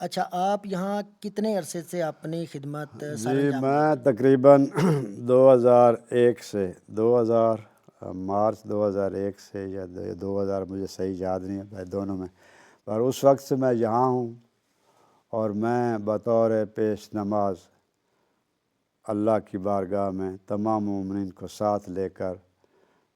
اچھا، آپ یہاں کتنے عرصے سے اپنی خدمت سر جی انجام دے میں رہے ہیں؟ تقریباً 2001 سے 2000 مارچ 2001 سے یا 2000 مجھے صحیح یاد نہیں ہے دونوں میں، پر اس وقت سے میں یہاں ہوں، اور میں بطور پیش نماز اللہ کی بارگاہ میں تمام مومنین کو ساتھ لے کر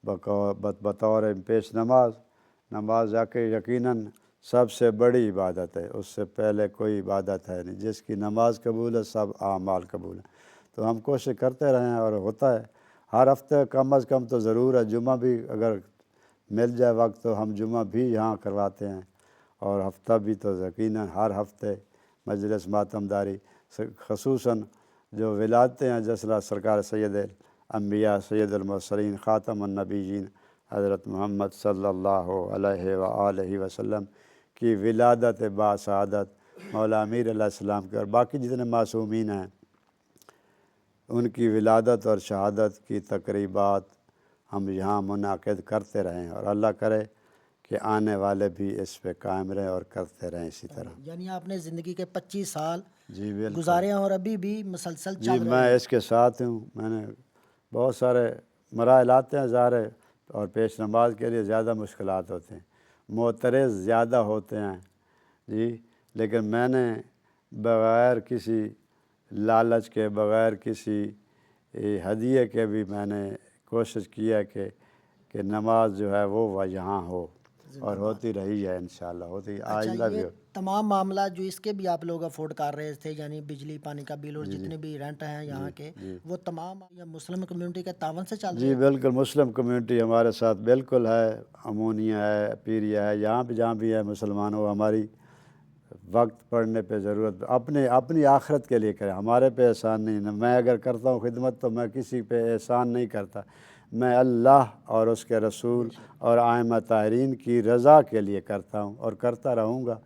بطور پیش نماز یقیناً سب سے بڑی عبادت ہے، اس سے پہلے کوئی عبادت ہے نہیں، جس کی نماز قبول ہے سب اعمال قبول ہیں۔ تو ہم کوشش کرتے رہے ہیں، اور ہوتا ہے ہر ہفتے کم از کم تو ضرور ہے، جمعہ بھی اگر مل جائے وقت تو ہم جمعہ بھی یہاں کرواتے ہیں، اور ہفتہ بھی تو یقیناً ہر ہفتے مجلس ماتمداری، خصوصاً جو ولادتیں ہیں جیسے سرکار سید الانبیاء سید المرسلین خاتم النبیین حضرت محمد صلی اللہ علیہ وآلہ وسلم کی ولادت باسعادت مولا امیر علیہ السلام کے، اور باقی جتنے معصومین ہیں ان کی ولادت اور شہادت کی تقریبات ہم یہاں منعقد کرتے رہیں، اور اللہ کرے کہ آنے والے بھی اس پہ قائم رہیں اور کرتے رہیں اسی طرح۔ یعنی آپ نے زندگی کے 25 سال جی بالکل۔ گزارے ہیں اور ابھی بھی مسلسل جی چل رہے میں ہیں۔ اس کے ساتھ ہوں، میں نے بہت سارے مراحل آتے ہیں ظاہر ہے، اور پیش نماز کے لیے زیادہ مشکلات ہوتے ہیں، معترض زیادہ ہوتے ہیں جی، لیکن میں نے بغیر کسی لالچ کے، بغیر کسی ہدیے کے بھی میں نے کوشش کی ہے کہ نماز جو ہے وہ یہاں ہو، زندہ اور باد۔ ہوتی رہی ہے انشاءاللہ، ہوتی اچھا، آئندہ بھی یہ ہو۔ تمام معاملات جو اس کے بھی آپ لوگ افورڈ کر رہے تھے، یعنی بجلی پانی کا بل اور جی جی جتنے بھی رینٹ ہیں جی یہاں کے، جی وہ تمام یا مسلم کمیونٹی کے تعاون سے چل رہے جی ہیں؟ بالکل، مسلم کمیونٹی ہمارے ساتھ بالکل ہے، امونیہ ہے، پیریا ہے، یہاں بھی جہاں بھی ہے مسلمانوں، ہماری وقت پڑنے پہ ضرورت اپنی آخرت کے لیے کریں، ہمارے پہ احسان نہیں، میں اگر کرتا ہوں خدمت تو میں کسی پہ احسان نہیں کرتا، میں اللہ اور اس کے بے رسول شک۔ اور ائمہ طاہرین کی رضا کے لیے کرتا ہوں اور کرتا رہوں گا۔